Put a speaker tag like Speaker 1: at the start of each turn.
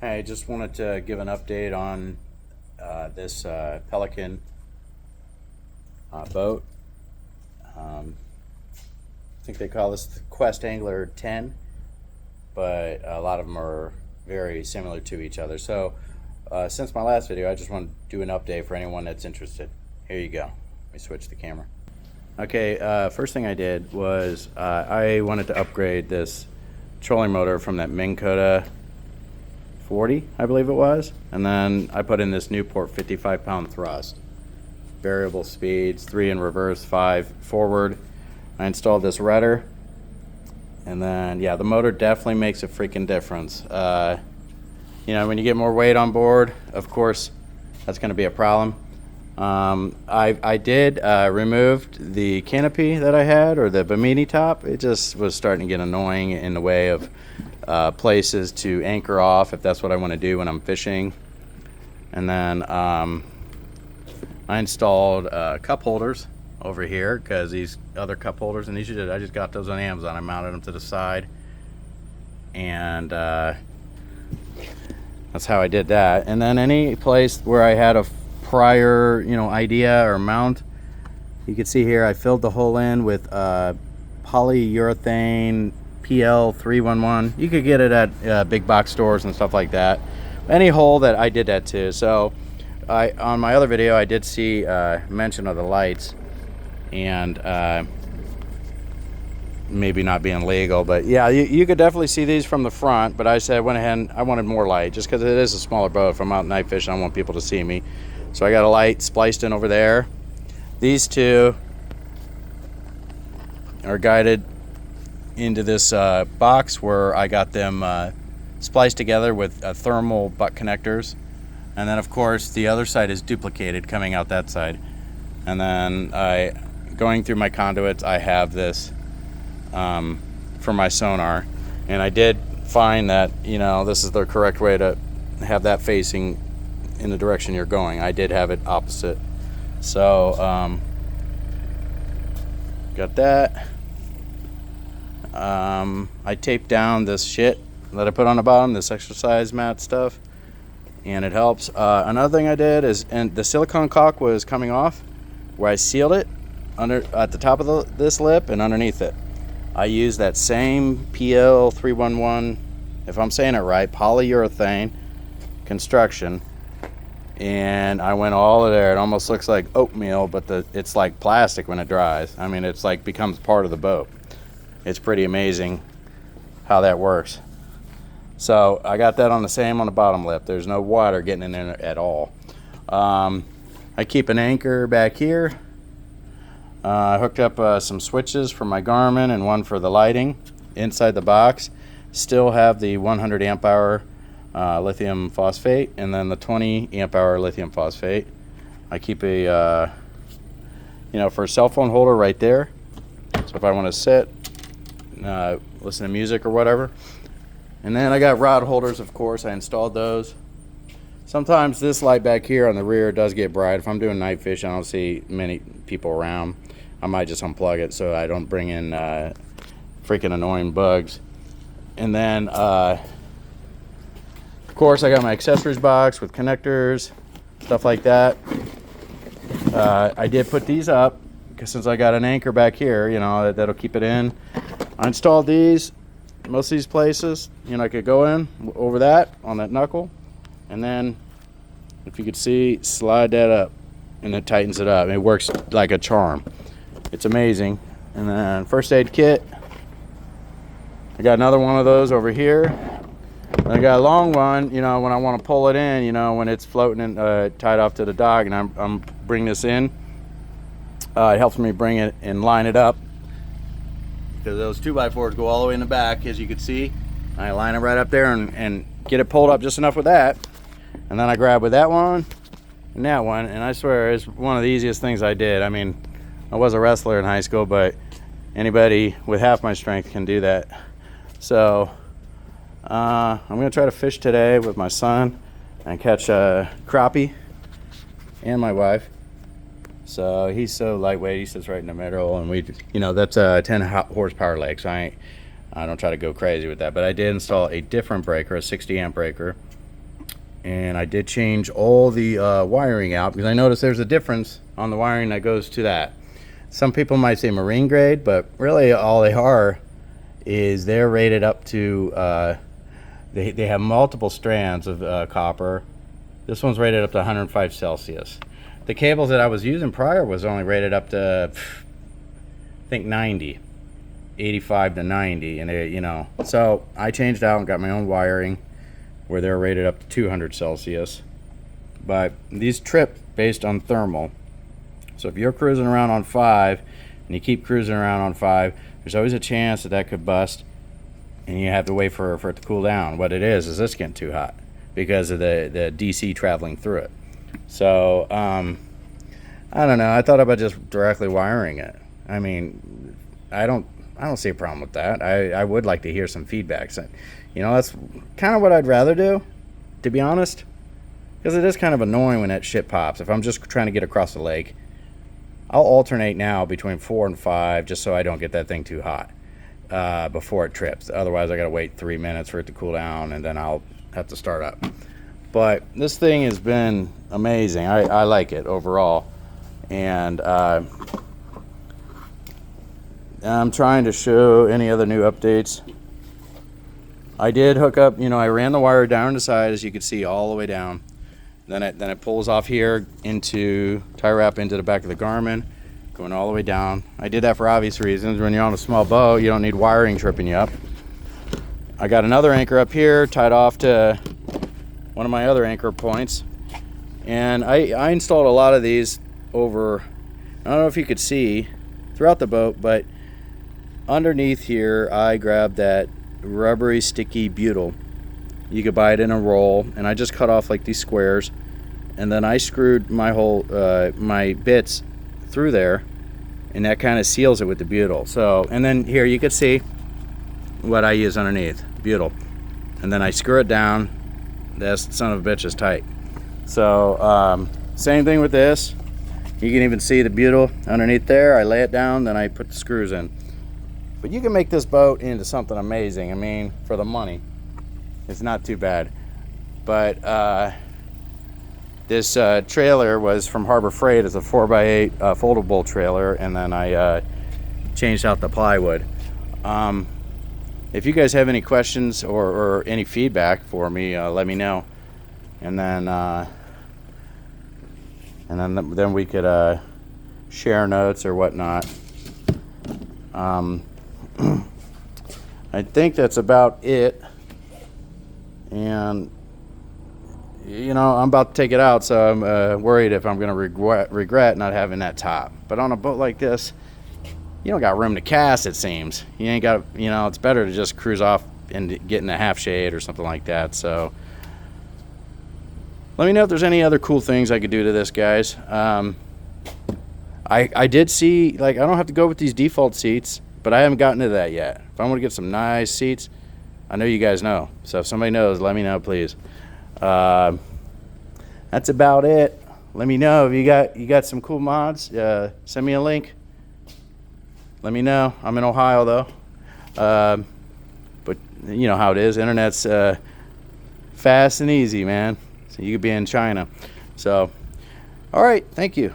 Speaker 1: Hey, I just wanted to give an update on this Pelican boat. I think they call this the Quest Angler 10, but a lot of them are very similar to each other. So since my last video, I just want to do an update for anyone that's interested. Here you go. Let me switch the camera. Okay, first thing I did was I wanted to upgrade this trolling motor from that Minn Kota 40, I believe it was, and then I put in this Newport 55-pound thrust, variable speeds, 3 in reverse, 5 forward. I installed this rudder, and then yeah, the motor definitely makes a freaking difference. You know, when you get more weight on board, of course that's going to be a problem. I did removed the canopy that I had, or the Bimini top. It just was starting to get annoying in the way of places to anchor off if that's what I want to do when I'm fishing. And then I installed cup holders over here, because these other cup holders, and these I just got those on Amazon. I mounted them to the side, and that's how I did that. And then any place where I had a prior idea or mount, you can see here I filled the hole in with polyurethane PL311. You could get it at big box stores and stuff like that. Any hole that I did that to. So on my other video I did see mention of the lights, and maybe not being legal, but yeah, you could definitely see these from the front. But I said I went ahead and I wanted more light, just because it is a smaller boat. If I'm out night fishing, I want people to see me. So I got a light spliced in over there. These two are guided into this box where I got them spliced together with thermal butt connectors. And then of course the other side is duplicated coming out that side. And then going through my conduits, I have this for my sonar. And I did find that, this is the correct way to have that facing in the direction you're going. I did have it opposite. So got that. I taped down this shit that I put on the bottom, this exercise mat stuff, and it helps. Another thing I did is, and the silicone caulk was coming off where I sealed it at the top of this lip and underneath it. I used that same PL311, if I'm saying it right, polyurethane construction, and I went all of there. It almost looks like oatmeal, but it's like plastic when it dries. I mean, it's like becomes part of the boat. It's pretty amazing how that works. So I got that on the bottom lip. There's no water getting in there at all. I keep an anchor back here. I hooked up some switches for my Garmin and one for the lighting inside the box. Still have the 100 amp hour lithium phosphate, and then the 20 amp hour lithium phosphate. I keep a for a cell phone holder right there, so if I want to sit, listen to music or whatever. And then I got rod holders, of course. I installed those. Sometimes this light back here on the rear does get bright. If I'm doing night fishing, I don't see many people around, I might just unplug it so I don't bring in freaking annoying bugs. And then of course I got my accessories box with connectors, stuff like that. I did put these up because since I got an anchor back here, that'll keep it in. I installed these, most of these places, I could go in over that on that knuckle, and then if you could see, slide that up and it tightens it up. It works like a charm. It's amazing. And then first aid kit, I got another one of those over here. And I got a long one, when I want to pull it in, when it's floating and tied off to the dock, and I'm bringing this in. It helps me bring it and line it up, because those 2x4s go all the way in the back, as you can see. I line it right up there and get it pulled up just enough with that, and then I grab with that one and that one, and I swear it's one of the easiest things I did. I mean, I was a wrestler in high school, but anybody with half my strength can do that. So I'm gonna try to fish today with my son and catch a crappie and my wife. So he's so lightweight, he sits right in the middle, and that's a 10 horsepower lake, so I don't try to go crazy with that. But I did install a different breaker, a 60 amp breaker, And I did change all the wiring out because I noticed there's a difference on the wiring that goes to that. Some people might say marine grade, but really all they are is they're rated up to, they have multiple strands of copper. This one's rated up to 105 Celsius. The cables that I was using prior was only rated up to, I think 90, 85 to 90, and it, you know, so I changed out and got my own wiring where they're rated up to 200 Celsius. But these trip based on thermal. So if you're cruising around on 5 and you keep cruising around on 5, there's always a chance that that could bust and you have to wait for it to cool down. What it is it's getting too hot because of the DC traveling through it. So I don't know, I thought about just directly wiring it. I mean, I don't see a problem with that. I would like to hear some feedback. So, you know, that's kind of what I'd rather do, to be honest, because it is kind of annoying when that shit pops. If I'm just trying to get across the lake, I'll alternate now between 4 and 5 just so I don't get that thing too hot before it trips. Otherwise, I got to wait 3 minutes for it to cool down, and then I'll have to start up. But this thing has been amazing. I like it overall, and I'm trying to show any other new updates. I did hook up, you know, I ran the wire down the side, as you can see, all the way down. Then it pulls off here into tie wrap into the back of the Garmin, going all the way down. I did that for obvious reasons. When you're on a small boat, you don't need wiring tripping you up. I got another anchor up here tied off to one of my other anchor points, and I installed a lot of these over, I don't know if you could see throughout the boat, but underneath here I grabbed that rubbery sticky butyl. You could buy it in a roll, and I just cut off like these squares, and then I screwed my whole my bits through there, and that kind of seals it with the butyl. So, and then here you could see what I use underneath, butyl, and then I screw it down. This son of a bitch is tight. So same thing with this. You can even see the butyl underneath there. I lay it down, then I put the screws in. But you can make this boat into something amazing. I mean, for the money, it's not too bad. But this trailer was from Harbor Freight. It's a 4x8 foldable trailer, and then I changed out the plywood. If you guys have any questions or any feedback for me, let me know, and then we could share notes or whatnot. I think that's about it. And you know, I'm about to take it out, so I'm worried if I'm going to regret not having that top. But on a boat like this, you don't got room to cast, it seems. You ain't got, you know, it's better to just cruise off and get in a half shade or something like that. So let me know if there's any other cool things I could do to this, guys. I did see, like, I don't have to go with these default seats, but I haven't gotten to that yet. If I want to get some nice seats, I know you guys know. So if somebody knows, let me know, please. That's about it. Let me know if you got some cool mods. Send me a link. Let me know. I'm in Ohio though. But you know how it is. Internet's fast and easy, man. So you could be in China. So, all right. Thank you.